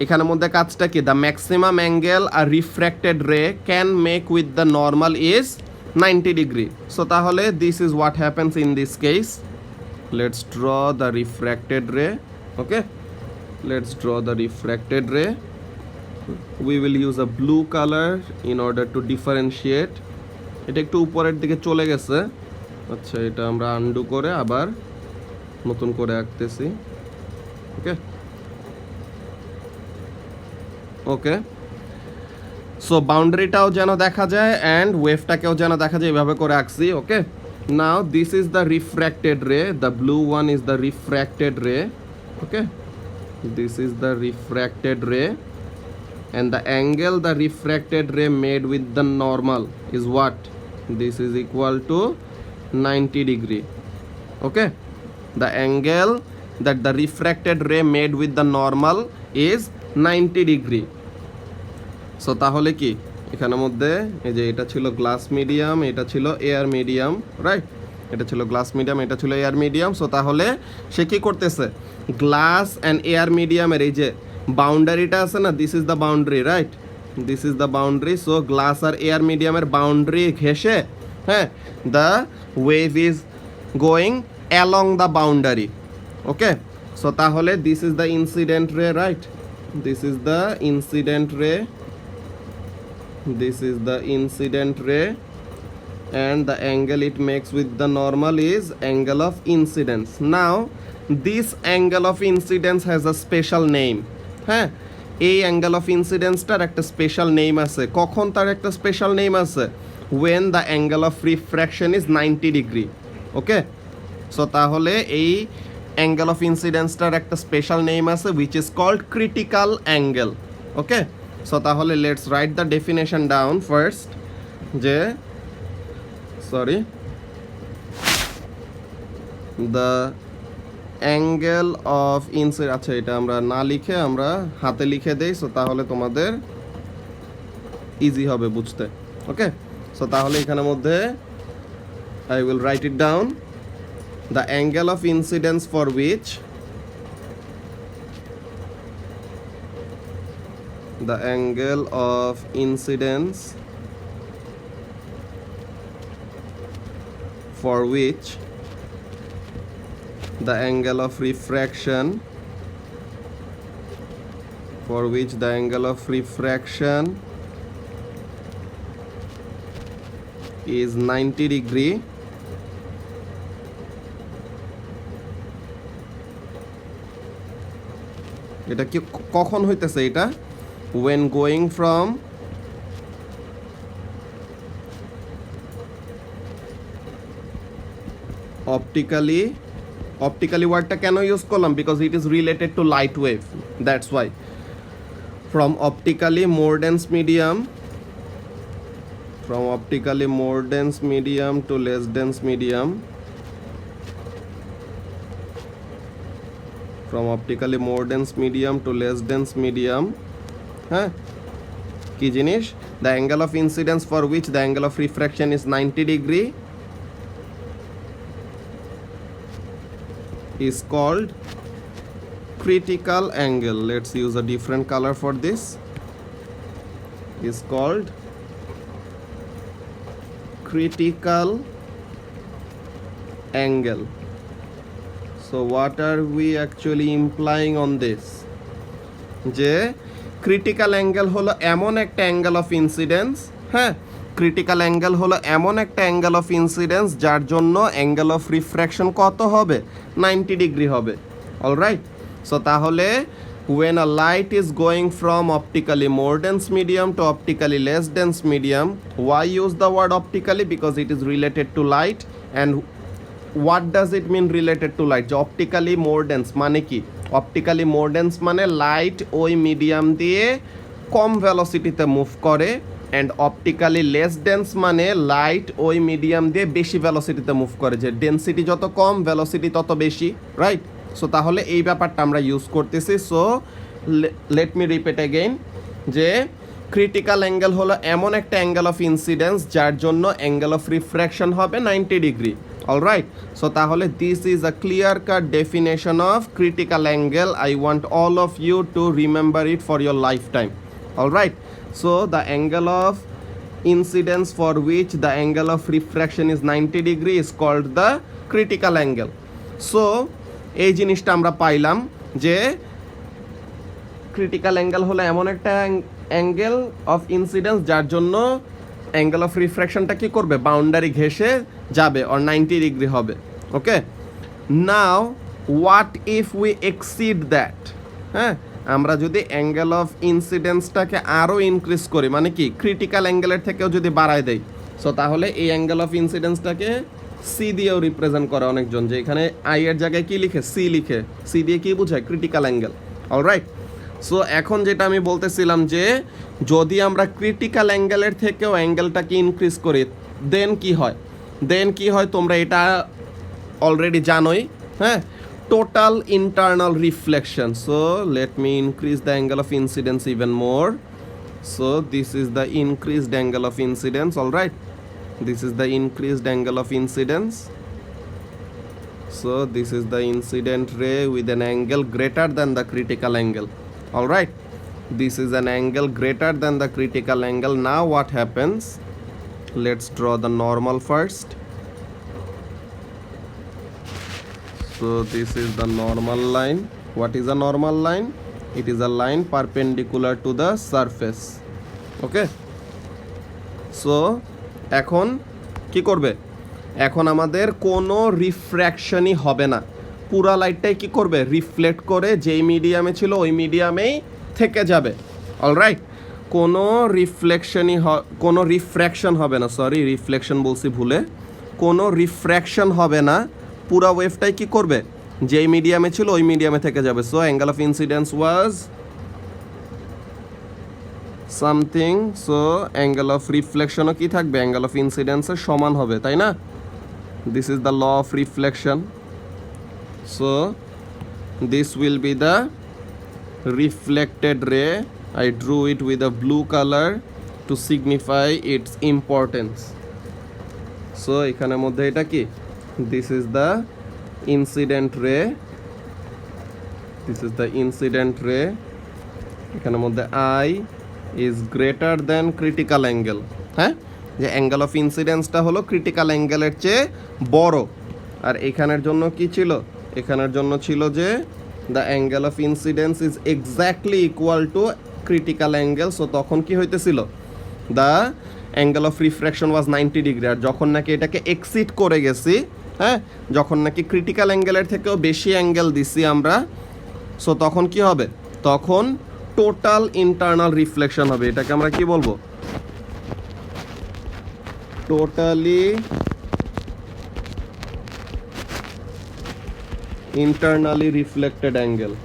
এখানের মধ্যে কাজটা কি, দ্য ম্যাক্সিমাম অ্যাঙ্গেল আর refracted ray can make with the normal is 90 degree. So তাহলে this is what happens in this case. Let's draw the refracted ray. Okay, let's draw the refracted ray. We will use a blue color in order to differentiate. এটা একটু উপরের দিকে চলে গেছে, আচ্ছা এটা আমরা আনডু করে আবার নতুন করে আঁকতেছি। ওকে ওকে, সো বাউন্ডারিটাও যেন দেখা যায় অ্যান্ড ওয়েভটাকেও যেন দেখা যায়, এভাবে করে আঁকছি। ওকে, নাও দিস ইজ দ্য রিফ্র্যাক্টেড রে, the blue one is the refracted ray. Okay, this is the refracted রে, and the angle the refracted ray made with the normal is what? This is equal to 90 degree. Okay, the angle that the refracted ray made with the normal is 90 degree. So তাহলে কি এখানের মধ্যে এই যে এটা ছিল গ্লাস মিডিয়াম, এটা ছিল এয়ার মিডিয়াম, রাইট? এটা ছিল গ্লাস মিডিয়াম, এটা ছিল এয়ার মিডিয়াম। সো তাহলে সে কি করতেছে, গ্লাস অ্যান্ড এয়ার মিডিয়ামের এই যে বাউন্ডারিটা আছে না, this is the boundary, right? This is the boundary. So glass আর এয়ার মিডিয়ামের বাউন্ডারি ঘেসে হ্যাঁ, the wave is going along the boundary. Okay, so তাহলে this is the incident ray, right? This is the incident ray, this is the incident ray, and the angle it makes with the normal is angle of incidence. Now this angle of incidence has a special name. হ্যাঁ, এই অ্যাঙ্গেল অফ ইনসিডেন্সটার একটা স্পেশাল নেম আছে। কখন তার একটা স্পেশাল নেম আছে? when the angle of refraction is 90 degree. Okay, so তাহলে এই অ্যাঙ্গেল অফ ইনসিডেন্সটার একটা স্পেশাল নেম আছে which is called critical angle. Okay, so তাহলে let's write the definition down first, যে sorry the angle of incidence, আচ্ছা এটা আমরা না লিখে আমরা হাতে লিখে দেই, সো তাহলে তোমাদের ইজি হবে বুঝতে। ওকে, সো তাহলে এখানের মধ্যে I will write it down, the angle of incidence for which the angle of incidence for which the angle of refraction is 90 degree এটা কি কখন হইতেছে? এটা when going from optically ওয়ার্ডটা কেন ইউজ করলাম? Because it is related to light wave, that's why. from optically more dense medium to less dense medium, from optically more dense medium to less dense medium, হ্যাঁ, কি জিনিস? The angle of incidence for which the angle of refraction is 90 degree is called critical angle. Let's use a different color for this. Is called critical angle. So what are we actually implying on this? যে ক্রিটিক্যাল অ্যাঙ্গেল হলো এমন একটা অ্যাঙ্গেল অফ ইনসিডেন্স, হ্যাঁ, ক্রিটিক্যাল অ্যাঙ্গেল হলো এমন একটা অ্যাঙ্গেল অফ ইনসিডেন্স যার জন্য অ্যাঙ্গেল অফ রিফ্র্যাকশন কত হবে? 90 ডিগ্রি হবে। অলরাইট, সো তাহলে when a light is going from optically more dense medium to optically less dense medium, why use the word optically? Because it is related to light. And what does it mean related to light? যে optically more dense মানে কি? optically more dense মানে লাইট ওই মিডিয়াম দিয়ে কম ভেলোসিটিতে মুভ করে, অ্যান্ড অপটিক্যালি লেস ডেন্স মানে লাইট ওই মিডিয়াম দিয়ে বেশি ভেলোসিটিতে মুভ করে, যে ডেন্সিটি যত কম ভেলোসিটি তত বেশি, রাইট? সো তাহলে এই ব্যাপারটা আমরা ইউজ করতেছি। So let me repeat again, যে ক্রিটিক্যাল অ্যাঙ্গেল হলো এমন একটা অ্যাঙ্গেল অফ ইনসিডেন্স যার জন্য অ্যাঙ্গেল অফ রিফ্র্যাকশন হবে 90 ডিগ্রি। অলরাইট, সো তাহলে this is a clear cut definition of critical angle. I want all of you to remember it for your life time. Alright, so the angle of incidence for which the angle of refraction is 90 degree is called the critical angle. So এই জিনিসটা আমরা পাইলাম যে ক্রিটিক্যাল অ্যাঙ্গেল হলো এমন একটা অ্যাঙ্গেল অফ ইনসিডেন্স যার জন্য অ্যাঙ্গেল অফ রিফ্র্যাকশনটা কি করবে? বাউন্ডারি ঘেঁষে যাবে, অর 90 ডিগ্রি হবে। Okay, now what if we exceed that? হ্যাঁ, আমরা যদি অ্যাঙ্গেল অফ ইনসিডেন্সটাকে আরও ইনক্রিজ করি, মানে কি ক্রিটিক্যাল অ্যাঙ্গেলের থেকেও যদি বাড়ায় দেই, সো তাহলে এই অ্যাঙ্গেল অফ ইনসিডেন্সটাকে সি দিয়েও রিপ্রেজেন্ট করে অনেকজন, যে এখানে আই এর জায়গায় কি লিখে? সি লিখে। সি দিয়ে কি বোঝায়? Critical angle. অলরাইট, সো এখন যেটা আমি বলতেছিলাম, যে যদি আমরা ক্রিটিক্যাল অ্যাঙ্গেলের থেকেও অ্যাঙ্গেলটাকে ইনক্রিজ করি, দেন কি হয়? তোমরা এটা অলরেডি জানোই, হ্যাঁ, total internal reflection. So let me increase the angle of incidence even more. So this is the increased angle of incidence. All right, this is the increased angle of incidence. So this is the incident ray with an angle greater than the critical angle. All right, this is an angle greater than the critical angle. Now what happens? Let's draw the normal first. So this is the normal line. What is a normal line? It is a line perpendicular to the surface. Okay, so এখন কি করবে, এখন আমাদের কোনো রিফ্র্যাকশনই হবে না, পুরা লাইটটাই কি করবে, রিফ্লেক্ট করে যেই মিডিয়ামে ছিল ওই মিডিয়ামেই থেকে যাবে। অলরাইট, কোনো কোনো রিফ্র্যাকশন হবে না, সরি রিফ্লেকশন বলছি ভুলে, কোনো রিফ্র্যাকশন হবে না, পুরা ওয়েভটাই কি করবে, যেই মিডিয়ামে ছিল ওই মিডিয়ামে থেকে যাবে। So angle of incidence was something, so angle of রিফ্লেকশনও কি থাকবে, অ্যাঙ্গেল অফ ইনসিডেন্সের সমান হবে, তাই না? This is the law of reflection. So this will be the reflected ray. I drew it with a blue color to signify its importance. So এখানের মধ্যে এটা কি, this is the incident ray, this is the incident ray. এখানের মধ্যে I is greater than critical angle, হ্যাঁ, যে অ্যাঙ্গেল অফ ইনসিডেন্সটা হলো ক্রিটিক্যাল অ্যাঙ্গেলের চেয়ে বড়। আর এখানের জন্য কি ছিল, এখানের জন্য ছিল যে the angle of incidence is exactly equal to critical angle. So তখন কি হইতেছিল, the angle of refraction was 90 degree। আর যখন নাকি এটাকে এক্সিড করে গেছি, হ্যাঁ, যখন নাকি ক্রিটিক্যাল অ্যাঙ্গেলের থেকেও বেশি অ্যাঙ্গেল দিছি আমরা, সো তখন কি হবে, তখন টোটাল ইন্টারনাল রিফ্লেকশন হবে। এটাকে আমরা কি বলবো, totally internally reflected angle,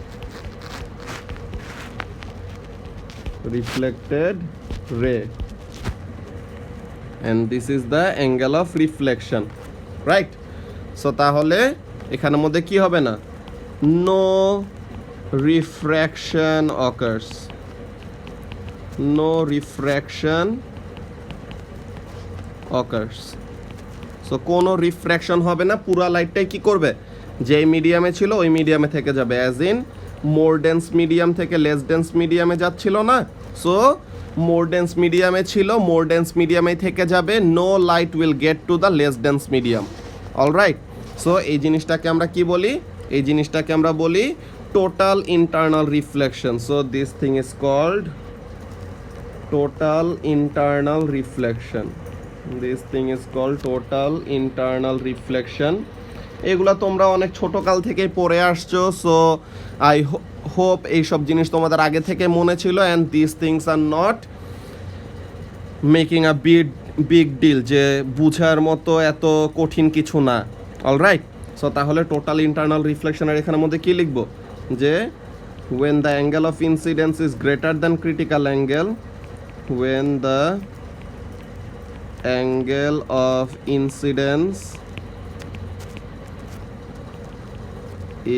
reflected ray, and this is the angle of reflection, right? So তাহলে এখানের মধ্যে কি হবে না, no refraction occurs, no refraction occurs. So কোনো রিফ্র্যাকশন হবে না, পুরা লাইটটাই কি করবে, যেই মিডিয়ামে ছিল ওই মিডিয়ামে থেকে যাবে, as in more dense medium থেকে লেস ডেন্স মিডিয়ামে যাচ্ছিল না, সো মোর ডেন্স মিডিয়ামে ছিল, মোর ডেন্স মিডিয়ামে থেকে যাবে, no light will get to the less dense medium. Alright, so এই জিনিসটাকে আমরা কি বলি, এই জিনিসটাকে আমরা বলি total internal reflection. So this thing is called total internal reflection, this thing is called total internal reflection. এগুলা তোমরা অনেক ছোটকাল থেকেই পড়ে আসছো, সো আই হোপ এইসব জিনিস তোমাদের আগে থেকে মনে ছিল, and this things are not making a big deal, যে বুঝার মতো এত কঠিন কিছু না। অলরাইট, সো তাহলে টোটাল ইন্টারনাল রিফ্লেকশনের এখানের মধ্যে কি লিখবো, যে when the angle of incidence is greater than critical angle, when the angle of incidence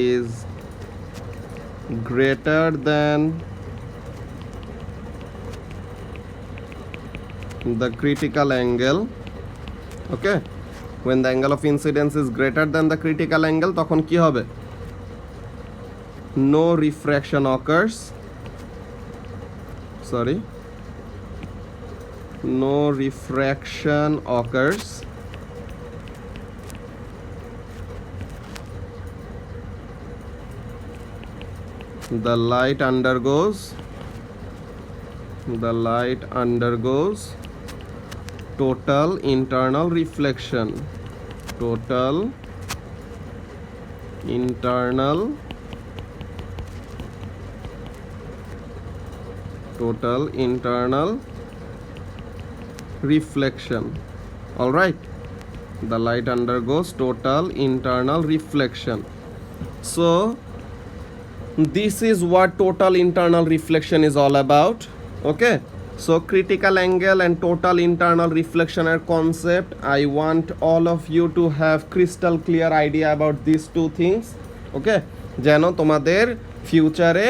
is greater than the critical angle, okay, when the angle of incidence is greater than the critical angle, তখন কি হবে, no refraction occurs, sorry, no refraction occurs, the light undergoes total internal reflection, total internal reflection. All right, the light undergoes total internal reflection. So this is what total internal reflection is all about. Okay, so critical angle and total internal reflection are concept. I want all of you to have crystal clear idea about these two things. Okay, যেন তোমাদের ফিউচারে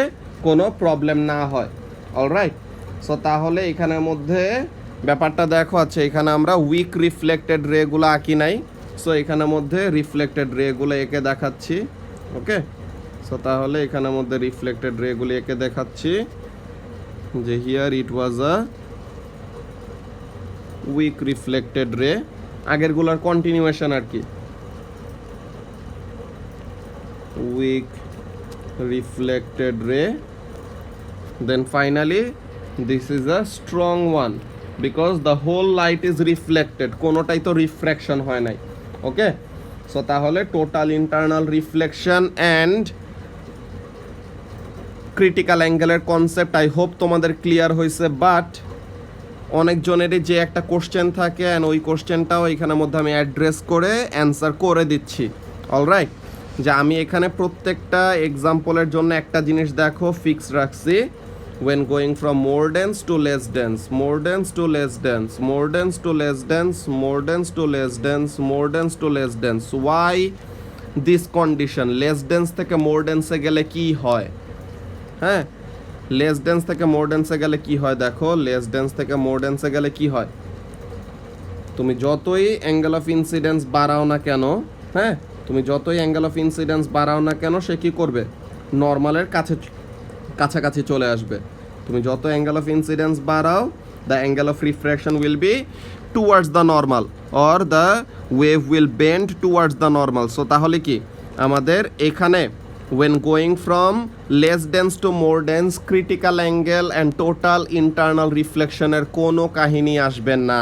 কোনো প্রবলেম না হয়। অলরাইট, সো তাহলে এখানের মধ্যে ব্যাপারটা দেখো, আছে এখানে আমরা উইক রিফ্লেক্টেড রেগুলো আঁকি নাই, সো এখানের মধ্যে রিফ্লেক্টেড রেগুলো এঁকে দেখাচ্ছি। ওকে, সো তাহলে এখানের মধ্যে রিফ্লেক্টেড রেগুলো এঁকে দেখাচ্ছি, যে here it was a weak reflected ray, আগেরগুলোর কন্টিনিউয়েশন আর কি, weak reflected ray, then finally this is a strong one because the whole light is reflected, কোনোটাই তো রিফ্র্যাকশন হয় নাই। ওকে, সো তাহলে total internal reflection and critical অ্যাঙ্গেলের কনসেপ্ট আই হোপ তোমাদের ক্লিয়ার হয়েছে। বাট অনেকজনেরই যে একটা কোশ্চেন থাকে অ্যান্ড ওই কোশ্চেনটাও এখানের মধ্যে আমি অ্যাড্রেস করে অ্যান্সার করে দিচ্ছি। অলরাইট, যে আমি এখানে প্রত্যেকটা এক্সাম্পলের জন্য একটা জিনিস দেখো ফিক্স রাখছি, when going from more dense to less dense, more dense to less dense, more dense to less dense, more dense to less dense, more dense to less dense, why this condition? less dense থেকে more dense এ গেলে কি হয়? হ্যাঁ, লেস ডেন্স থেকে মোর ডেন্সে গেলে কি হয় দেখো, লেস ডেন্স থেকে মোর ডেন্সে গেলে কি হয়, তুমি যতই অ্যাঙ্গেল অফ ইনসিডেন্স বাড়াও না কেন, হ্যাঁ, তুমি যতই অ্যাঙ্গেল অফ ইনসিডেন্স বাড়াও না কেন সে কি করবে, নর্মালের কাছাকাছি চলে আসবে। তুমি যত অ্যাঙ্গেল অফ ইনসিডেন্স বাড়াও, the angle of refraction will be towards the normal or the wave will bend towards the normal. So তাহলে কি আমাদের এখানে when going from less dense to more dense, critical angle and total internal reflection এর কোনো কাহিনী আসবে না।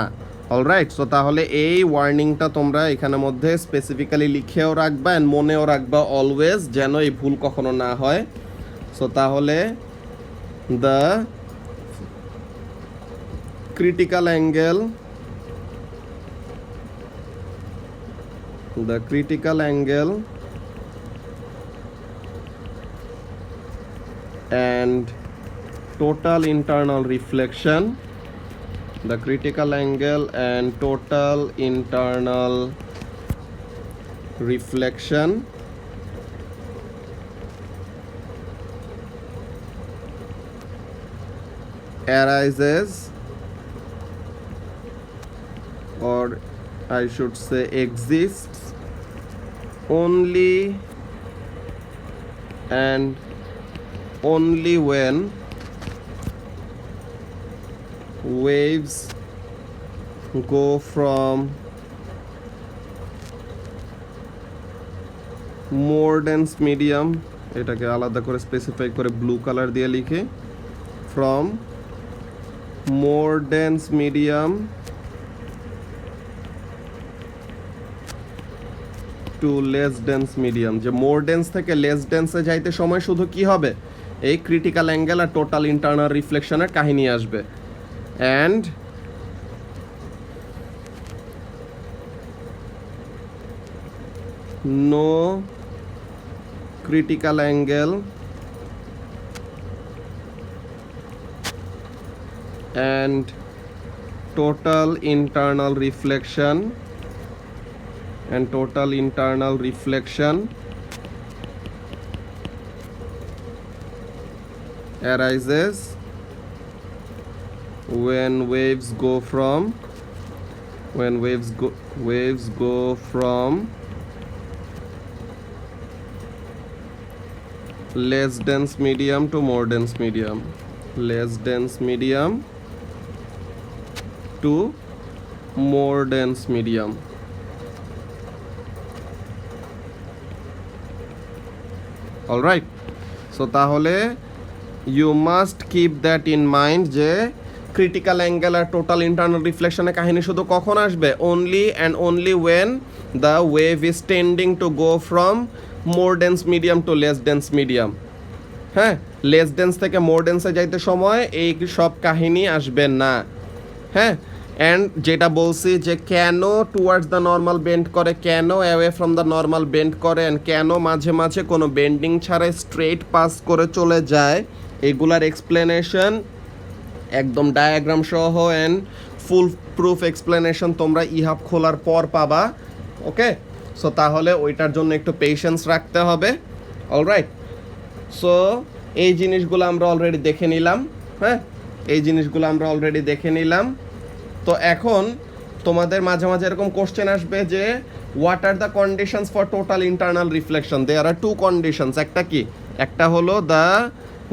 অলরাইট, সো তাহলে এই ওয়ার্নিংটা তোমরা এখানের মধ্যে স্পেসিফিক্যালি লিখেও রাখবা অ্যান্ড মনেও রাখবা অলওয়েজ, যেন এই ভুল কখনো না হয়। সো তাহলে the critical angle and total internal reflection, the critical angle and total internal reflection arises, or I should say exists, only and only when waves go from more dense medium, এটাকে আলাদা করে স্পেসিফাই করে ব্লু কালার দিয়ে লিখে, from more dense medium to less dense medium, যে মোর ডেন্স থেকে লেস ডেন্সে যাইতে সময় শুধু কি হবে, এই ক্রিটিক্যাল অ্যাঙ্গেল আর টোটাল ইন্টারনাল রিফ্লেকশনের কাহিনী আসবে। And no critical angle and total internal reflection arises when waves go from less dense medium to more dense medium, less dense medium to more dense medium. Alright, so তাহলে you must keep that in mind যে ক্রিটিক্যাল অ্যাঙ্গেল আর টোটাল ইন্টারনাল রিফ্লেকশনের কাহিনী শুধু কখন আসবে, only and only when the wave is tending to go from more dense medium to less dense medium. হ্যাঁ, লেস ডেন্স থেকে মোর ডেন্সে যাইতে সময় এই সব কাহিনী আসবে না। হ্যাঁ, অ্যান্ড যেটা বলছি যে কেন টুয়ার্ডস দ্য নর্মাল বেন্ড করে, কেন away from the normal bend করে, অ্যান্ড কেন মাঝে মাঝে কোনো বেন্ডিং ছাড়াই স্ট্রেট পাস করে চলে যায়, এগুলার এক্সপ্লেনেশন একদম ডায়াগ্রাম সহ অ্যান্ড ফুল প্রুফ এক্সপ্লেনেশন তোমরা ইহাব খোলার পর পাবা। ওকে, সো তাহলে ওইটার জন্য একটু পেশেন্স রাখতে হবে। অলরাইট, সো এই জিনিসগুলো আমরা অলরেডি দেখে নিলাম। হ্যাঁ, এই জিনিসগুলো আমরা অলরেডি দেখে নিলাম। তো এখন তোমাদের মাঝে মাঝে এরকম কোশ্চেন আসবে যে what are the conditions for total internal reflection. There are two conditions, একটা কি, একটা হলো the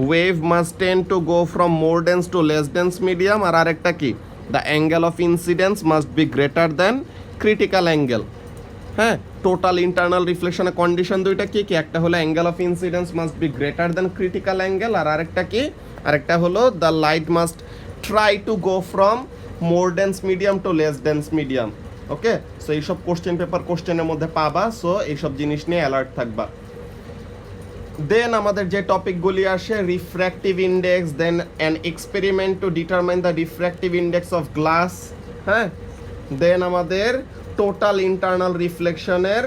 wave must tend to go from more dense to less dense medium, আর আরেকটা কি, the angle of incidence must be greater than critical angle. হ্যাঁ, টোটাল ইন্টারনাল রিফ্লেকশনের কন্ডিশন দুইটা কি কি? একটা হলো angle of incidence must be greater than critical angle, আর আরেকটা কি? আরেকটা হলো the light must try to go from more dense medium to less dense medium. Okay, so এইসব কোশ্চেন পেপার কোশ্চেনের মধ্যে পাবা, সো এইসব জিনিস নিয়ে অ্যালার্ট থাকবা। দেন আমাদের যে টপিকগুলি আসে, refractive index, then an experiment to determine the refractive index of glass. হ্যাঁ, দেন আমাদের টোটাল ইন্টারনাল রিফ্লেকশনের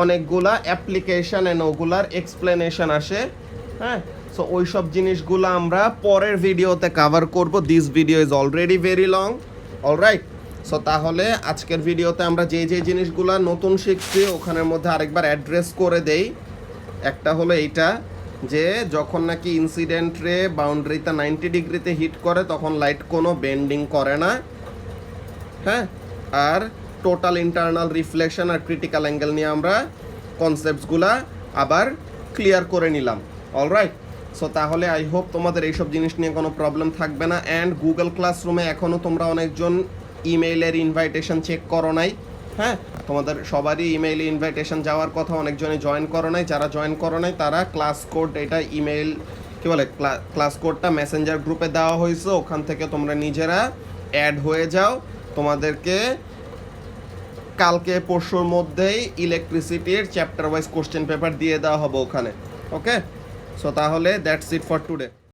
অনেকগুলা অ্যাপ্লিকেশন এন্ড ওগুলার এক্সপ্লেনেশন আসে। হ্যাঁ, সো ওই সব জিনিসগুলো আমরা পরের ভিডিওতে কভার করব। This video is already very long. Alright, so তাহলে আজকের ভিডিওতে আমরা যে যে জিনিসগুলো নতুন শিখছি ওখানের মধ্যে আরেকবার অ্যাড্রেস করে দেই। একটা হলো এইটা যে যখন নাকি ইনসিডেন্ট রে বাউন্ডারিতে 90 ডিগ্রিতে হিট করে তখন লাইট কোনো বেন্ডিং করে না। হ্যাঁ, আর টোটাল ইন্টারনাল রিফ্লেকশন আর ক্রিটিক্যাল অ্যাঙ্গেল নিয়ে আমরা কনসেপ্টসগুলা আবার ক্লিয়ার করে নিলাম। অলরাইট, সো তাহলে আই হোপ তোমাদের এইসব জিনিস নিয়ে কোনো প্রবলেম থাকবে না। অ্যান্ড গুগল ক্লাসরুমে এখনও তোমরা অনেকজন ইমেইলের ইনভাইটেশন চেক করো নাই। হ্যাঁ, তোমাদের সবারই ইমেইলে ইনভাইটেশন যাওয়ার কথা, অনেকজনই জয়েন করো নাই। যারা জয়েন করো নাই তারা ক্লাস কোড, এটা ইমেইল কী বলে, ক্লাস কোডটা মেসেঞ্জার গ্রুপে দেওয়া হয়েছে, ওখান থেকে তোমরা নিজেরা অ্যাড হয়ে যাও। তোমাদেরকে কালকে পরশুর মধ্যেই ইলেকট্রিসিটির চ্যাপ্টার ওয়াইজ কোশ্চেন পেপার দিয়ে দেওয়া হবে ওখানে। ওকে, সো তাহলে দ্যাটস ইট ফর টুডে।